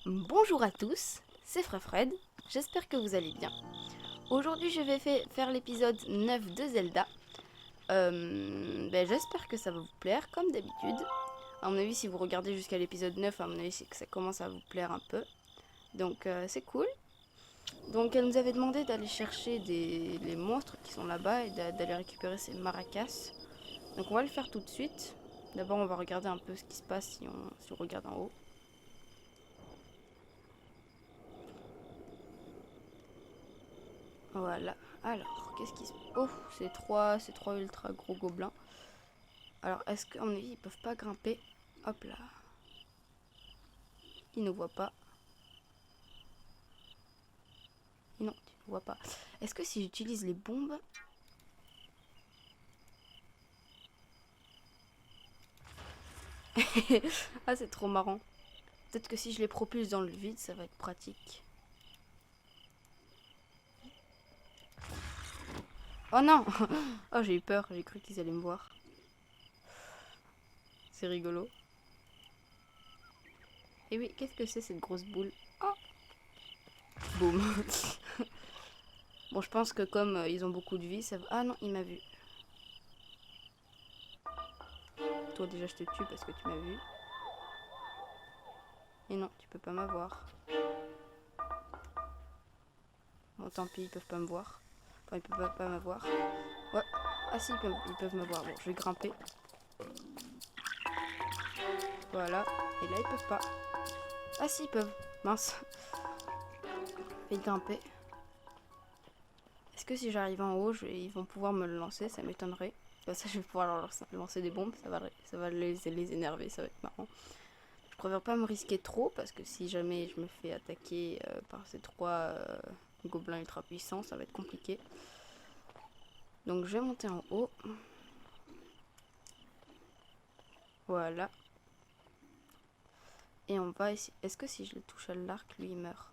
Bonjour à tous, c'est Fred, j'espère que vous allez bien. Aujourd'hui je vais faire l'épisode 9 de Zelda. J'espère que ça va vous plaire comme d'habitude. À mon avis si vous regardez jusqu'à l'épisode 9, à mon avis c'est que ça commence à vous plaire un peu. Donc c'est cool. Donc elle nous avait demandé d'aller chercher les monstres qui sont là-bas et d'aller récupérer ces maracas. Donc on va le faire tout de suite. D'abord on va regarder un peu ce qui se passe si on regarde en haut. Voilà. Alors, qu'est-ce qui se... Oh, c'est trois ultra gros gobelins. Alors, est-ce qu'à mon avis, ils peuvent pas grimper? Hop là. Ils ne voient pas. Non, tu ne vois pas. Est-ce que si j'utilise les bombes... Ah, c'est trop marrant. Peut-être que si je les propulse dans le vide, ça va être pratique. Oh non. Oh, j'ai eu peur. J'ai cru qu'ils allaient me voir. C'est rigolo. Et oui, qu'est-ce que c'est cette grosse boule? Oh, boum. Bon, je pense que comme ils ont beaucoup de vie, ça va... Ah non, il m'a vu. Toi, déjà, je te tue parce que tu m'as vu. Et non, tu peux pas m'avoir. Bon, tant pis, ils peuvent pas me voir. Enfin, ils peuvent pas m'avoir. Ouais. Ah si, ils peuvent m'avoir. Bon, je vais grimper. Voilà. Et là, ils peuvent pas. Ah si, ils peuvent. Mince. Je vais grimper. Est-ce que si j'arrive en haut, ils vont pouvoir me le lancer? Ça m'étonnerait. Comme ça, je vais pouvoir leur lancer des bombes. Ça va les énerver. Ça va être marrant. Je préfère pas me risquer trop parce que si jamais je me fais attaquer par ces trois gobelins ultra puissants, ça va être compliqué. Donc je vais monter en haut. Voilà. Et on va essayer. Est-ce que si je le touche à l'arc, lui il meurt?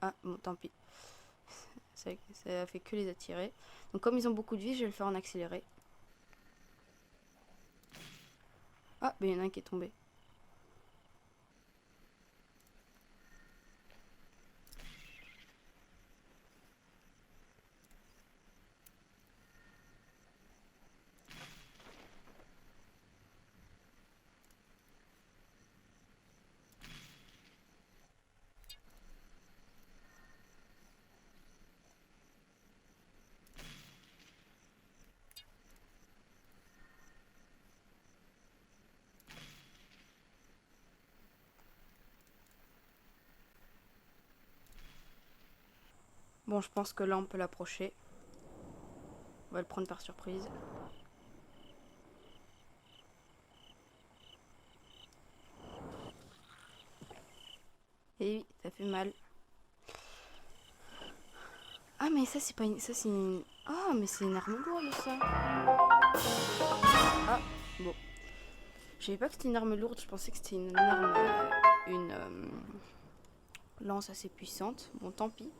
Ah, bon, tant pis. Ça a fait que les attirer. Donc comme ils ont beaucoup de vie, je vais le faire en accéléré. Ah, mais il y en a un qui est tombé. Bon, je pense que là on peut l'approcher. On va le prendre par surprise. Et oui, ça fait mal. Ah, mais ça c'est pas une... Ça c'est une... Ah, mais c'est une arme lourde ça. Ah, bon. Je savais pas que c'était une arme lourde, je pensais que c'était une arme... une lance assez puissante. Bon, tant pis.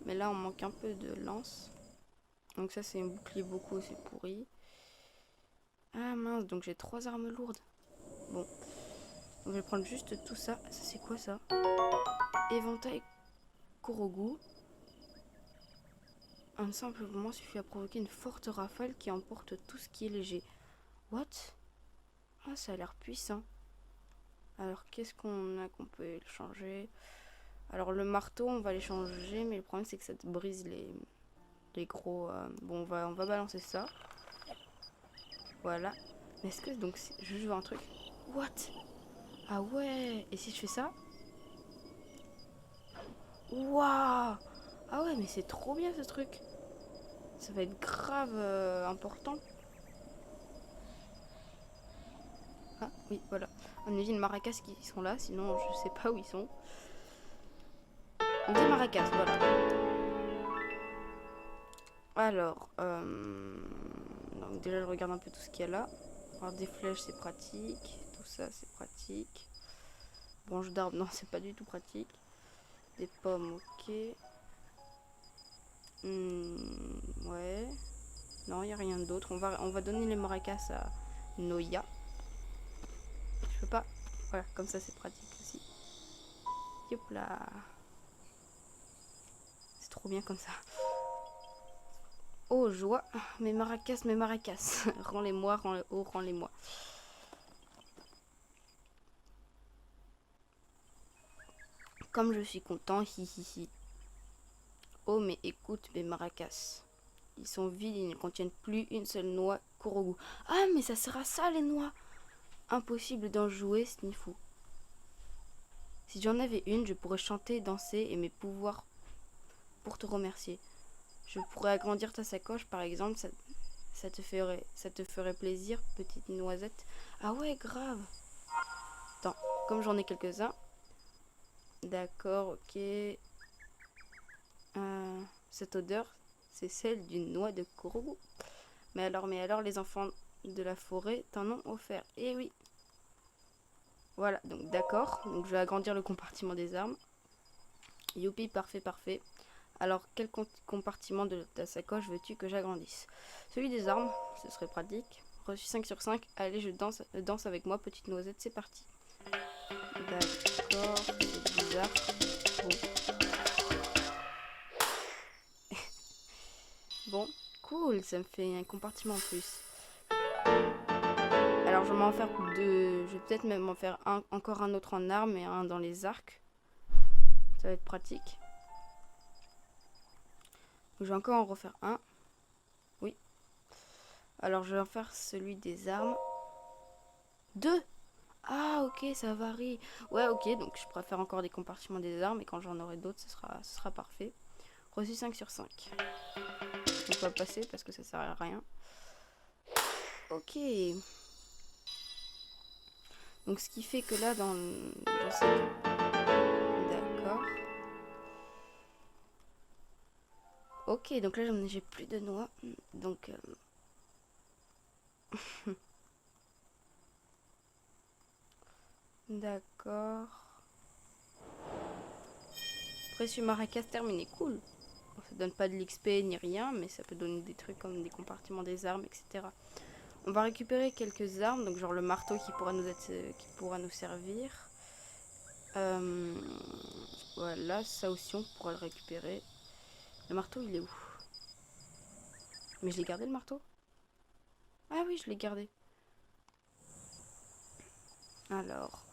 Mais là on manque un peu de lance. Donc ça c'est un bouclier beaucoup, c'est pourri. Ah mince, donc j'ai trois armes lourdes. Bon, donc je vais prendre juste tout ça. Ça c'est quoi ça? Éventail Korogu. Un simple mouvement suffit à provoquer une forte rafale qui emporte tout ce qui est léger. What? Ah, ça a l'air puissant. Alors qu'est-ce qu'on a qu'on peut changer? Alors le marteau on va les changer, mais le problème c'est que ça te brise les gros... Bon on va balancer ça. Voilà. Mais est-ce que donc je veux un truc? What? Ah ouais. Et si je fais ça? Waouh. Ah ouais, mais c'est trop bien ce truc. Ça va être grave important. Ah oui, voilà. On imagine maracas qui sont là, sinon je sais pas où ils sont. Des maracas, voilà. Alors, donc déjà je regarde un peu tout ce qu'il y a là. Alors des flèches c'est pratique, tout ça c'est pratique. Branche d'arbre, non c'est pas du tout pratique. Des pommes, ok. Ouais. Non, il n'y a rien d'autre. On va donner les maracas à Noya. Je peux pas. Voilà, comme ça c'est pratique aussi. Yop là. C'est trop bien comme ça. Oh, joie. Mes maracas, mes maracas. Rends-les-moi, rends-les haut, rends-les-moi. Comme je suis content, hi hi hi. Oh, mais écoute, mes maracas. Ils sont vides, ils ne contiennent plus une seule noix Korogu. Ah, mais ça sera ça, les noix. Impossible d'en jouer, Snifou. Si j'en avais une, je pourrais chanter, danser et mes pouvoirs pour te remercier. Je pourrais agrandir ta sacoche, par exemple, ça te ferait plaisir, petite noisette. Ah ouais, grave. Attends, comme j'en ai quelques-uns. D'accord, ok. Cette odeur, c'est celle d'une noix de Korogu. Mais alors, les enfants de la forêt t'en ont offert. Eh oui. Voilà, donc d'accord. Donc je vais agrandir le compartiment des armes. Youpi, parfait, parfait. Alors, quel compartiment de ta sacoche veux-tu que j'agrandisse? Celui des armes, ce serait pratique. Reçu 5 sur 5. Allez, danse avec moi, petite noisette, c'est parti. D'accord, c'est bizarre. Bon. Bon, cool, ça me fait un compartiment en plus. Alors, je vais m'en faire deux. Je vais peut-être même en faire encore un autre en armes et un dans les arcs. Ça va être pratique. Je vais encore en refaire un. Oui. Alors, je vais en faire celui des armes. 2. Ah, ok, ça varie. Ouais, ok, donc je préfère encore des compartiments des armes et quand j'en aurai d'autres, ce sera parfait. Reçu 5 sur 5. On va passer parce que ça sert à rien. Ok. Donc, ce qui fait que là, dans cette... D'accord. Ok, donc là, j'ai plus de noix. Donc... D'accord. Précieux maracas terminé, cool. Ça donne pas de l'XP ni rien, mais ça peut donner des trucs comme des compartiments des armes, etc. On va récupérer quelques armes, donc genre le marteau qui pourra nous servir. Voilà, ça aussi on pourra le récupérer. Le marteau, il est où? Mais je l'ai gardé le marteau? Ah oui, je l'ai gardé. Alors,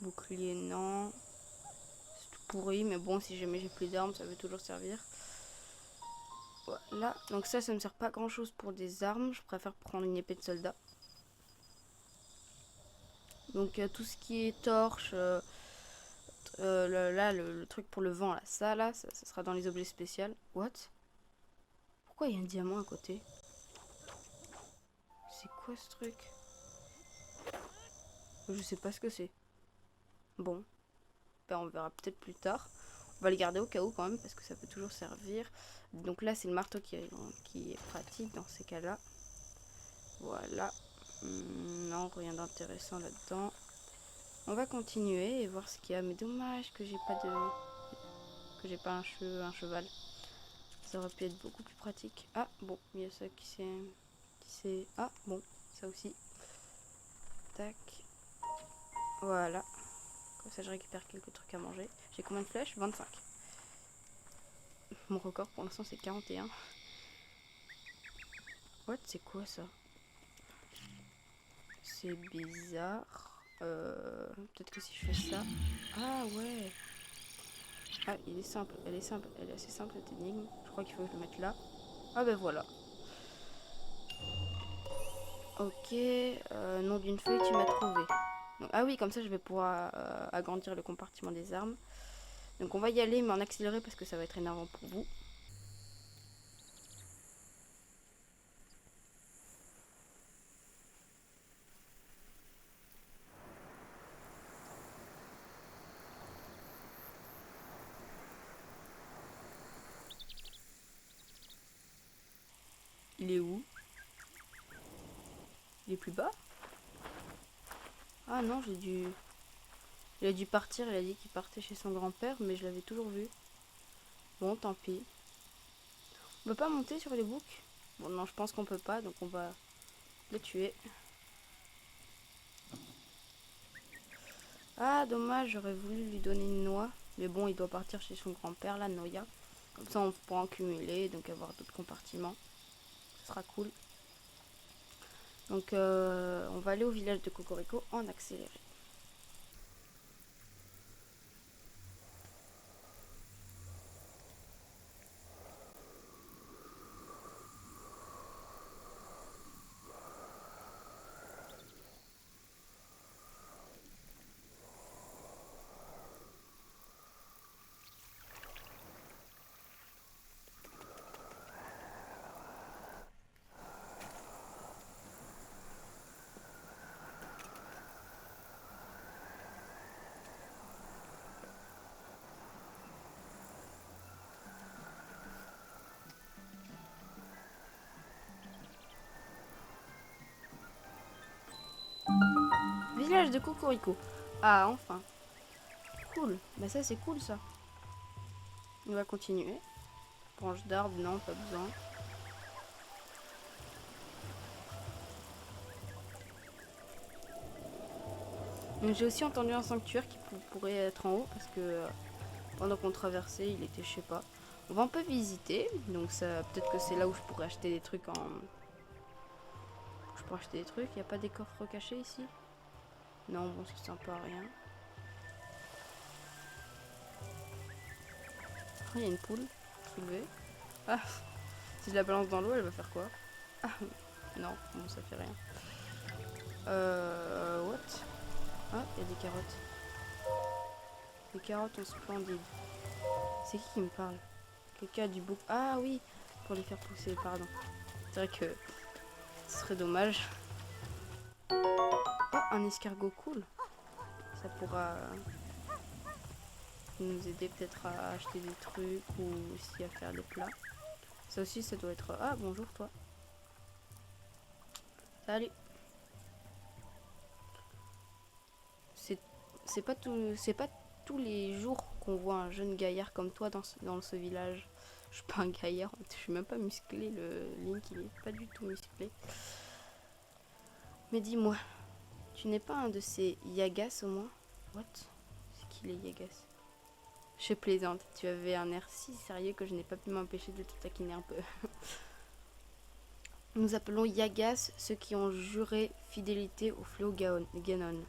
bouclier, non. C'est tout pourri, mais bon, si jamais j'ai plus d'armes, ça veut toujours servir. Voilà, donc ça me sert pas grand chose pour des armes. Je préfère prendre une épée de soldat. Donc tout ce qui est torche, le truc pour le vent, là, ça sera dans les objets spéciaux. What? Pourquoi il y a un diamant à côté? C'est quoi ce truc? Je sais pas ce que c'est. Bon, ben on verra peut-être plus tard. On va les garder au cas où quand même parce que ça peut toujours servir. Donc là c'est le marteau qui est pratique dans ces cas-là. Voilà. Non, rien d'intéressant là-dedans. On va continuer et voir ce qu'il y a. Mais dommage que j'ai pas un cheval. Ça aurait pu être beaucoup plus pratique. Ah bon, il y a ça qui s'est... Ah bon, ça aussi. Tac. Voilà. Comme ça je récupère quelques trucs à manger. J'ai combien de flèches? 25. Mon record pour l'instant c'est 41. What? C'est quoi ça? C'est bizarre. Peut-être que si je fais ça... Ah ouais. Ah, il est simple. Elle est simple. Elle est assez simple cette énigme. Je crois qu'il faut que je le mette là. Ah ben voilà. Ok. Nom d'une feuille, tu m'as trouvé. Donc, ah oui, comme ça je vais pouvoir agrandir le compartiment des armes. Donc on va y aller mais en accéléré parce que ça va être énervant pour vous. Il est où? Il est plus bas? Ah non, il a dû partir, il a dit qu'il partait chez son grand-père, mais je l'avais toujours vu. Bon, tant pis. On peut pas monter sur les boucs? Bon, non, je pense qu'on peut pas, donc on va le tuer. Ah, dommage, j'aurais voulu lui donner une noix. Mais bon, il doit partir chez son grand-père, la Noya. Comme ça, on pourra en cumuler, donc avoir d'autres compartiments. Ce sera cool. Donc, on va aller au village de Cocorico en accéléré. Village de Cocorico. Ah, enfin. Cool. Bah ça, c'est cool, ça. On va continuer. Branche d'arbre, non, pas besoin. J'ai aussi entendu un sanctuaire qui pourrait être en haut parce que pendant qu'on traversait, il était, je sais pas. On va un peu visiter, donc ça, peut-être que c'est là où je pourrais acheter des trucs en. Je pourrais acheter des trucs. Il n'y a pas des coffres cachés ici? Non, bon, ça sert pas à rien. Il y a une poule soulevée. Ah, si je la balance dans l'eau, elle va faire quoi? Ah, non, bon, ça fait rien. What? Ah, il y a des carottes. Des carottes en splendide. C'est qui me parle? Quelqu'un a du bouc. Ah oui, pour les faire pousser, pardon. C'est vrai que ce serait dommage. Oh, un escargot cool. Ça pourra nous aider peut-être à acheter des trucs ou aussi à faire des plats. Ça aussi, ça doit être... Ah, bonjour toi. Salut. C'est pas tous les jours qu'on voit un jeune gaillard comme toi dans ce village. Je suis pas un gaillard, je suis même pas musclé. Le Link, il est pas du tout musclé. Mais dis-moi, tu n'es pas un de ces Yagas au moins? What? C'est qui les Yagas? Je plaisante, tu avais un air si sérieux que je n'ai pas pu m'empêcher de te taquiner un peu. Nous appelons Yagas ceux qui ont juré fidélité au fléau Ganon.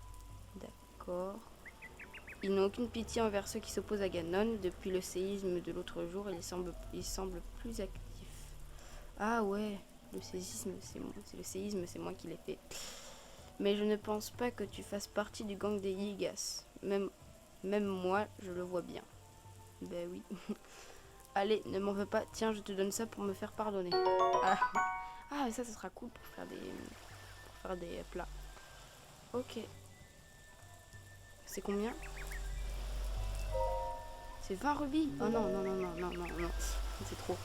D'accord. Ils n'ont aucune pitié envers ceux qui s'opposent à Ganon. Depuis le séisme de l'autre jour, il semble plus actif. Ah ouais, le séisme, c'est moi qui l'ai fait. Mais je ne pense pas que tu fasses partie du gang des Yagas. Même moi, je le vois bien. Ben oui. Allez, ne m'en veux pas. Tiens, je te donne ça pour me faire pardonner. Ah, mais ça sera cool pour faire des plats. Ok. C'est combien? C'est 20 rubis. Oh non, non, non, non, non, non, non. C'est trop.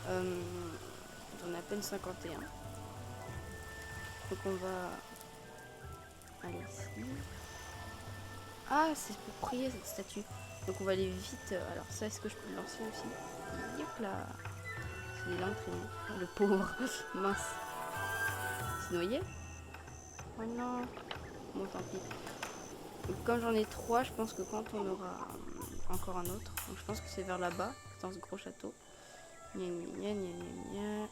J'en ai à peine 51. Donc on va aller ici. Ah, c'est pour prier cette statue. Donc on va aller vite. Alors ça, est-ce que je peux le lancer aussi? Yop là. Il a entraîné. Le pauvre. Mince. Il s'est noyé? Oh non. Bon, tant pis. Donc, comme j'en ai 3, je pense que quand on aura encore un autre, donc je pense que c'est vers là-bas, dans ce gros château. Gna gna gna gna gna.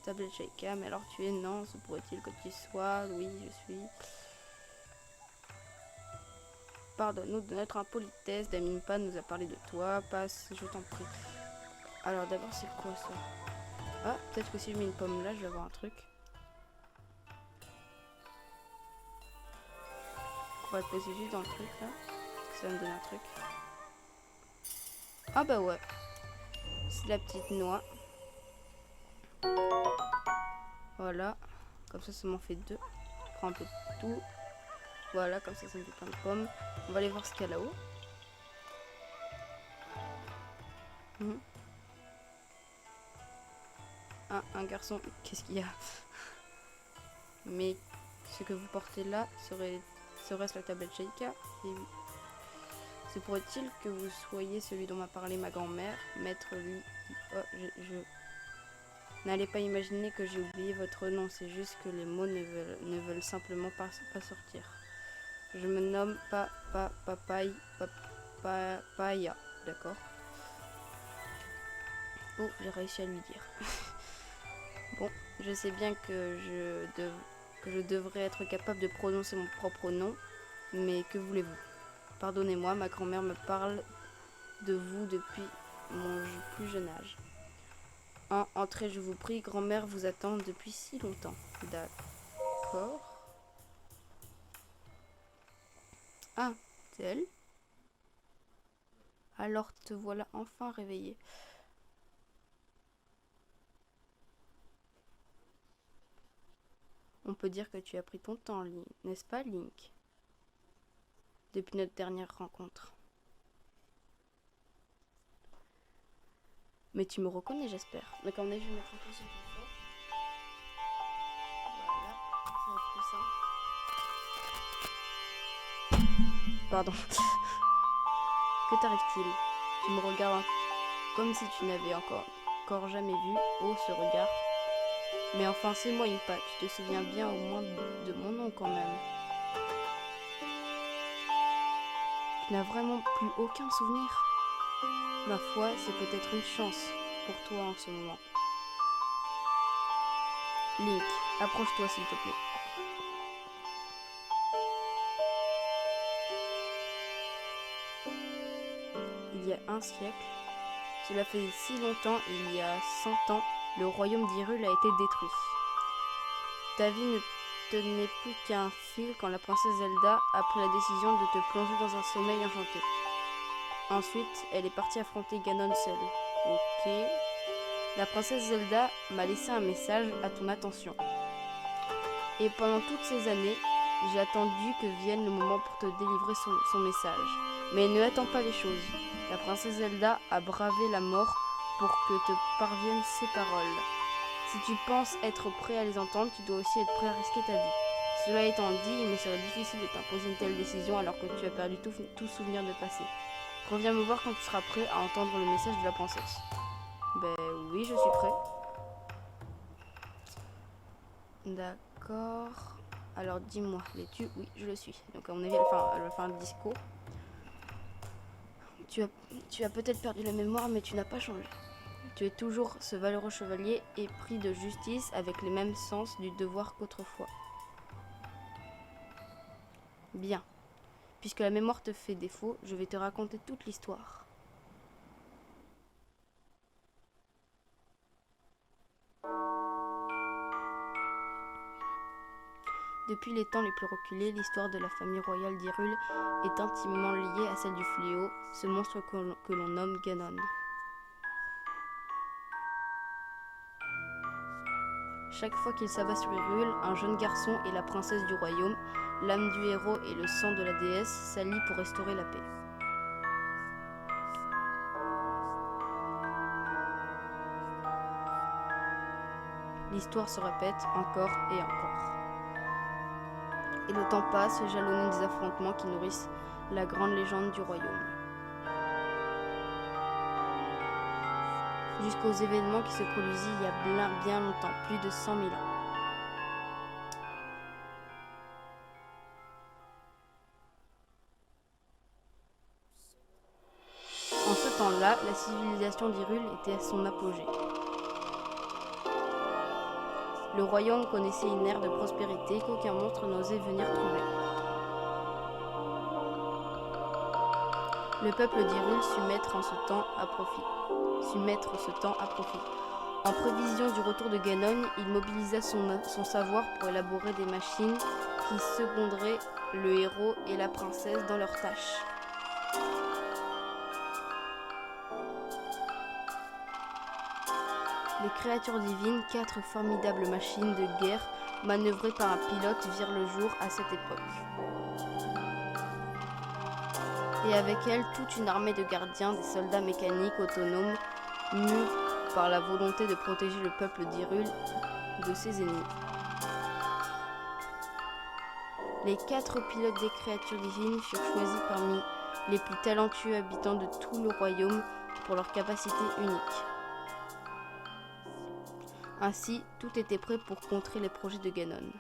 Tablette Shaika, mais alors tu es? Non, se pourrait-il que tu sois? Oui, je suis. Pardonne-nous de notre impolitesse, Daminpa nous a parlé de toi, passe, je t'en prie. Alors d'abord, c'est quoi ça? Ah, peut-être que si je mets une pomme là, je vais avoir un truc. On va le poser juste dans le truc là. Ça va me donner un truc. Ah bah ouais. C'est la petite noix. Voilà. Comme ça m'en fait 2. Je prends un peu de tout. Voilà, comme ça me fait plein de pommes. On va aller voir ce qu'il y a là-haut. Ah, un garçon. Qu'est-ce qu'il y a? Mais ce que vous portez là serait-ce la tablette Sheikah? Se pourrait-il que vous soyez celui dont m'a parlé ma grand-mère, maître lui? Oh, je n'allez pas imaginer que j'ai oublié votre nom, c'est juste que les mots ne veulent simplement pas sortir. Je me nomme Papaya. D'accord. Oh, j'ai réussi à lui dire. Bon, je sais bien que je devrais être capable de prononcer mon propre nom, mais que voulez-vous? Pardonnez-moi, ma grand-mère me parle de vous depuis mon plus jeune âge. Entrez, je vous prie, grand-mère vous attend depuis si longtemps. D'accord. Ah, c'est elle? Alors te voilà enfin réveillée. On peut dire que tu as pris ton temps, n'est-ce pas, Link? Depuis notre dernière rencontre. Mais tu me reconnais, j'espère. Donc, on est, je vais mettre un peu sur ton fort. Voilà, ça va être plus simple. Pardon. Que t'arrive-t-il? Tu me regardes comme si tu n'avais encore jamais vu. Oh, ce regard. Mais enfin, c'est moi, Impa. Tu te souviens bien au moins de mon nom quand même. Tu n'as vraiment plus aucun souvenir? Ma foi, c'est peut-être une chance pour toi en ce moment. Link, approche-toi s'il te plaît. Il y a un siècle, cela fait si longtemps, il y a 100 ans, le royaume d'Hyrule a été détruit. Ta vie ne tenait plus qu'à un fil quand la princesse Zelda a pris la décision de te plonger dans un sommeil enchanté. Ensuite, elle est partie affronter Ganon seule. Ok. La princesse Zelda m'a laissé un message à ton attention. Et pendant toutes ces années, j'ai attendu que vienne le moment pour te délivrer son message. Mais ne attends pas les choses. La princesse Zelda a bravé la mort pour que te parviennent ces paroles. Si tu penses être prêt à les entendre, tu dois aussi être prêt à risquer ta vie. Cela étant dit, il me serait difficile de t'imposer une telle décision alors que tu as perdu tout souvenir de passé. Reviens me voir quand tu seras prêt à entendre le message de la princesse. Ben oui, je suis prêt. D'accord. Alors dis-moi, l'es-tu? Oui, je le suis. Donc à mon avis, elle va faire un discours. Tu as peut-être perdu la mémoire, mais tu n'as pas changé. Tu es toujours ce valeureux chevalier épris de justice avec les mêmes sens du devoir qu'autrefois. Bien. Puisque la mémoire te fait défaut, je vais te raconter toute l'histoire. Depuis les temps les plus reculés, l'histoire de la famille royale d'Hyrule est intimement liée à celle du fléau, ce monstre que l'on nomme Ganon. Chaque fois qu'il s'abat sur Hyrule, un jeune garçon et la princesse du royaume, l'âme du héros et le sang de la déesse s'allient pour restaurer la paix. L'histoire se répète encore et encore. Et le temps passe, jalonné des affrontements qui nourrissent la grande légende du royaume. Jusqu'aux événements qui se produisent il y a bien longtemps, plus de 100 000 ans. En ce temps-là, la civilisation d'Hyrule était à son apogée. Le royaume connaissait une ère de prospérité qu'aucun monstre n'osait venir troubler. Le peuple d'Hyrule sut mettre ce temps à profit. En prévision du retour de Ganon, il mobilisa son savoir pour élaborer des machines qui seconderaient le héros et la princesse dans leurs tâches. Les créatures divines, 4 formidables machines de guerre manœuvrées par un pilote, virent le jour à cette époque. Et avec elles, toute une armée de gardiens, des soldats mécaniques autonomes, mus par la volonté de protéger le peuple d'Hyrule de ses ennemis. Les 4 pilotes des créatures divines furent choisis parmi les plus talentueux habitants de tout le royaume pour leur capacité unique. Ainsi, tout était prêt pour contrer les projets de Ganon.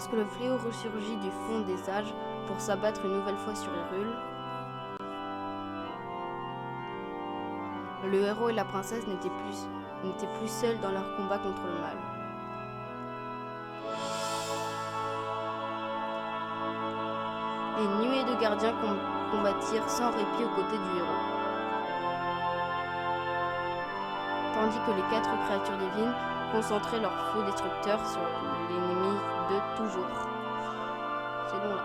lorsque le fléau ressurgit du fond des âges pour s'abattre une nouvelle fois sur Hyrule, le héros et la princesse n'étaient plus seuls dans leur combat contre le mal. Les nuées de gardiens combattirent sans répit aux côtés du héros, tandis que les 4 créatures divines concentraient leur feu destructeur sur l'ennemi de toujours. C'est long là.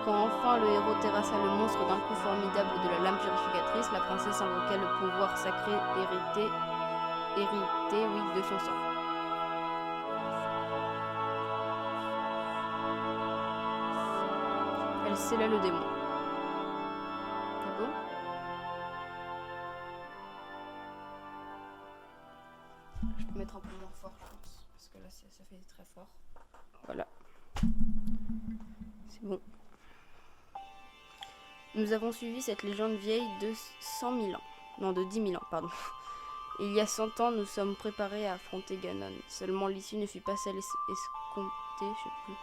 Quand enfin le héros terrassa le monstre d'un coup formidable de la lame purificatrice, la princesse invoqua le pouvoir sacré hérité de son sang. Elle scella le démon. C'est beau? Je peux mettre un peu moins fort, je pense, parce que là ça fait très fort. Voilà. C'est bon. Nous avons suivi cette légende vieille de 100 000 ans. Non, de 10 000 ans, pardon. Il y a 100 ans, nous sommes préparés à affronter Ganon. Seulement l'issue ne fut pas celle escomptée, je sais plus.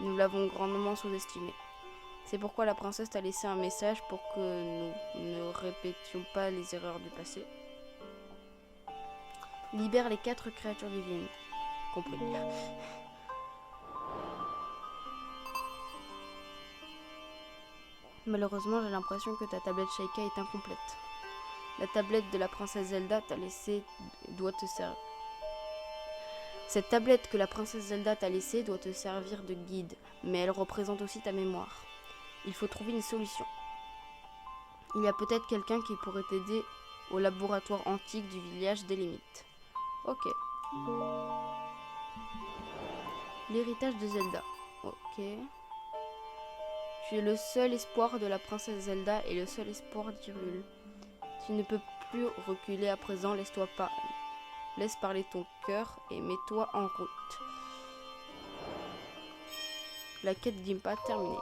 Nous l'avons grandement sous-estimée. C'est pourquoi la princesse t'a laissé un message pour que nous ne répétions pas les erreurs du passé. Libère les 4 créatures divines. Compris. Malheureusement, j'ai l'impression que ta tablette Sheikah est incomplète. La tablette de la princesse Zelda t'a laissée doit te servir. Cette tablette que la princesse Zelda t'a laissée doit te servir de guide, mais elle représente aussi ta mémoire. Il faut trouver une solution. Il y a peut-être quelqu'un qui pourrait t'aider au laboratoire antique du village des limites. Ok. L'héritage de Zelda. Ok. Tu es le seul espoir de la princesse Zelda et le seul espoir d'Hyrule. Tu ne peux plus reculer à présent, laisse parler ton cœur et mets-toi en route. La quête Gimpa terminée.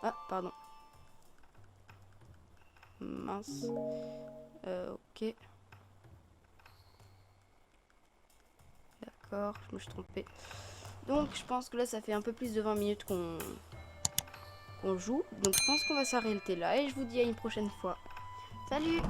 Ah, pardon. Mince. Ok. D'accord, je me suis trompée. Donc, je pense que là, ça fait un peu plus de 20 minutes qu'on joue. Donc, je pense qu'on va s'arrêter là et je vous dis à une prochaine fois. Salut!